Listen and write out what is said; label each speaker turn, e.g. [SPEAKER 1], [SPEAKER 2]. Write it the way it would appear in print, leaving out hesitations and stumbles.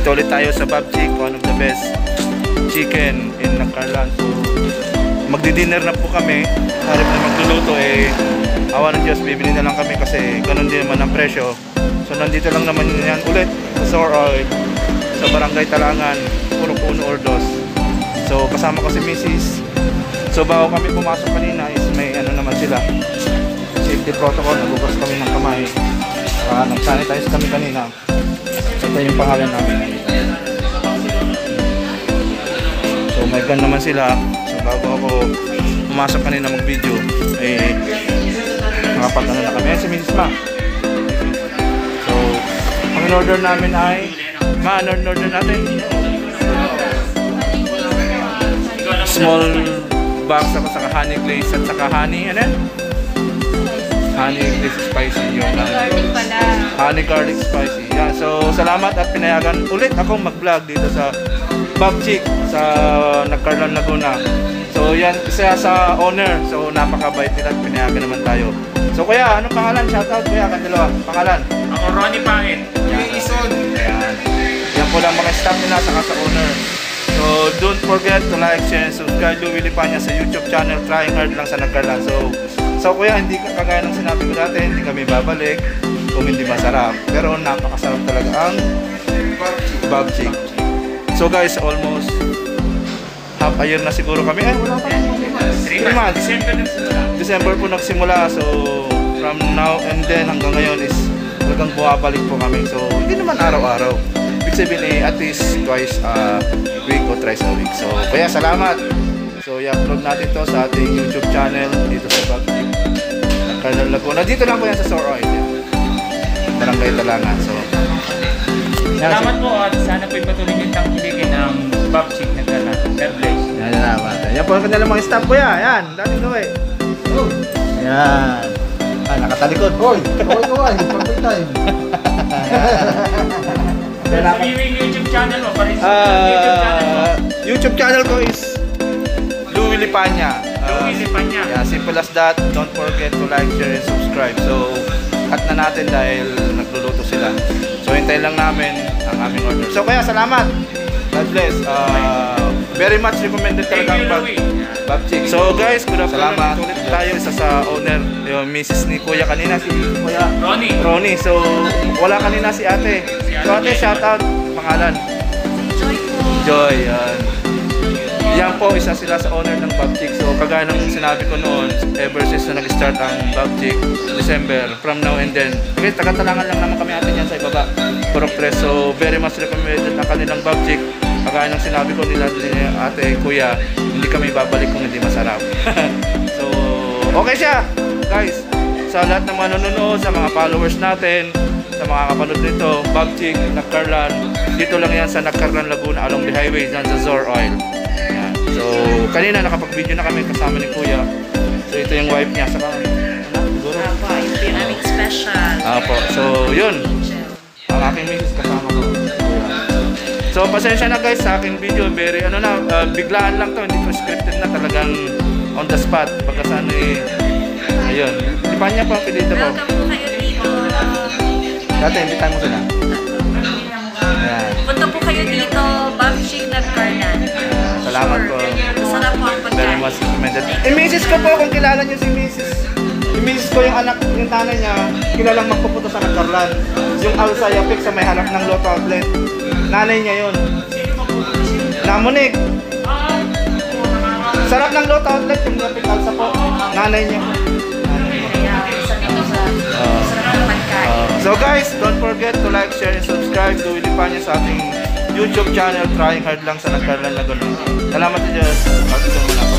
[SPEAKER 1] Nandito ulit tayo sa Bob Chick, one of the best chicken in Naccarlan. So magdi-dinner na po kami. Harap na magluluto awa ng Diyos, bibili na lang kami kasi ganun din naman ang presyo. So nandito lang naman yan ulit sa Zor Oil, sa Barangay Talangan, Puro Puno, Ordos. So kasama ko si Mrs. So bago kami pumasok kanina is may ano naman sila, safety protocol, nagugas kami ng kamay, nag-sanitize kami kanina. Ito yung pangalan namin. So may gun naman sila. So bago ako pumasok kanina mag-video nakapag-ano na kami. Ayan si Mrs. Ma. So ang in-order namin ay in-order natin small box ako sa honey glaze at saka honey honey glaze spicy yung honey garlic spicy. Yeah, so salamat at pinayagan ulit akong mag-vlog dito sa Bob Chick sa Naccarlan, Laguna. So yan, isa sa owner. So napakabait nila at pinayagan naman tayo. So kuya, anong pangalan? Shoutout kuya, kandalawa. Pangalan?
[SPEAKER 2] Ako Ronnie Pangit.
[SPEAKER 1] Ison. Yan po lang mga staff nila saka sa owner. So don't forget to like, share, and subscribe to Willie Panya sa YouTube channel. Trying hard lang sa Naccarlan. So kuya, hindi kagaya ng sinabi ko dati, hindi kami babalik kung hindi masarap. Pero napakasarap talaga ang Bob Chick. So guys, almost half a year na siguro kami. Wala pa. 3 months. December po nagsimula. So from now and then hanggang ngayon is talagang bumabalik po kami. So hindi naman araw-araw. Ibig sabihin at least twice a week o thrice a week. So kaya salamat. So i-upload natin to sa ating YouTube channel dito sa Bob Chick Naccarlan, Laguna. Dito lang po yan sa Zor Oil. Barangay Talangan. So
[SPEAKER 2] salamat po at sana po ipatuloy yung tangkilikin ng Bob Chick Naccarlan. God bless.
[SPEAKER 1] Yan po ang kanilang mga staff kuya. Yan, dating gawin. Yan. Nakatalikod.
[SPEAKER 3] Hoy, kaway, pag-pay time.
[SPEAKER 2] Sabihin yung YouTube channel mo, paris YouTube channel mo.
[SPEAKER 1] YouTube channel ko is Willie Panya.
[SPEAKER 2] Willie Panya.
[SPEAKER 1] Yeah, simple as that. Don't forget to like, share, and subscribe. So, cut na natin dahil nagluluto sila. So, hintayin lang namin ang aming order. So, kaya salamat. God bless. Very much recommended talaga ang Bob Chick. So, guys, good afternoon. Salamat. Ulit tayo isa sa owner, yung Mrs. ni Kuya kanina, si Kuya Ronnie. So, wala kanina si ate. So, ate, shoutout. Pangalan?
[SPEAKER 4] Joy po.
[SPEAKER 1] Joy. Yan po, isa sila sa owner ng Bob Chick. So, kagaya ng sinabi ko noon, ever since na nag-start ang Bob Chick, December, from now and then. Okay, taga-Talangan lang naman kami atin yan sa ibaba. Purok Tres. So, very much recommended ang kanilang Bob Chick. Kagaya ng sinabi ko nila ate, kuya, hindi kami babalik kung hindi masarap. So, okay siya, guys. Sa lahat ng mga nanonood, sa mga followers natin, sa mga kapanood nito, Bob Chick Naccarlan, dito lang yan sa Naccarlan, Laguna, along the highway, dyan sa Zor Oil. Yan. So, kanina nakapag-video na kami kasama ni kuya. So, ito yung wife niya. Saka, siguro?
[SPEAKER 4] Apo, ito yung aming special.
[SPEAKER 1] Apo, so, yun. Ang aking misis kasama ko. So, pasensya na guys sa aking video. Very, biglaan lang to. Hindi ko scripted na, talagang on the spot. Pagkasan ayun. Di pa niya pa ang pinita po.
[SPEAKER 4] Welcome po kayo dito.
[SPEAKER 1] Dati, imbitan mo sila. Ayan.
[SPEAKER 4] Punta po kayo dito, Bob Chick Naccarlan.
[SPEAKER 1] Salamat po.
[SPEAKER 4] Masarap po ang
[SPEAKER 1] Very
[SPEAKER 4] pagkain.
[SPEAKER 1] much recommended. Misis ko po, kung kilala niyo si Mrs. Yung misis ko, yung anak, yung tanay niya, kilalang magpupunta sa Naccarlan. Yung Alsa Yapik sa may harap ng Lotto Outlet. Nanay niya yun. Namunik. Sarap ng Lotto Outlet, yung Yapik Alsa po. Nanay niya.
[SPEAKER 4] Kaya, isa dito sa masarap ang pagkain.
[SPEAKER 1] So guys, don't forget to like, share, and subscribe to Willie Panya sa ating YouTube channel. Trying hard lang sa Naccarlan, Laguna. Salamat sa Diyos. Pagkakita mo na po.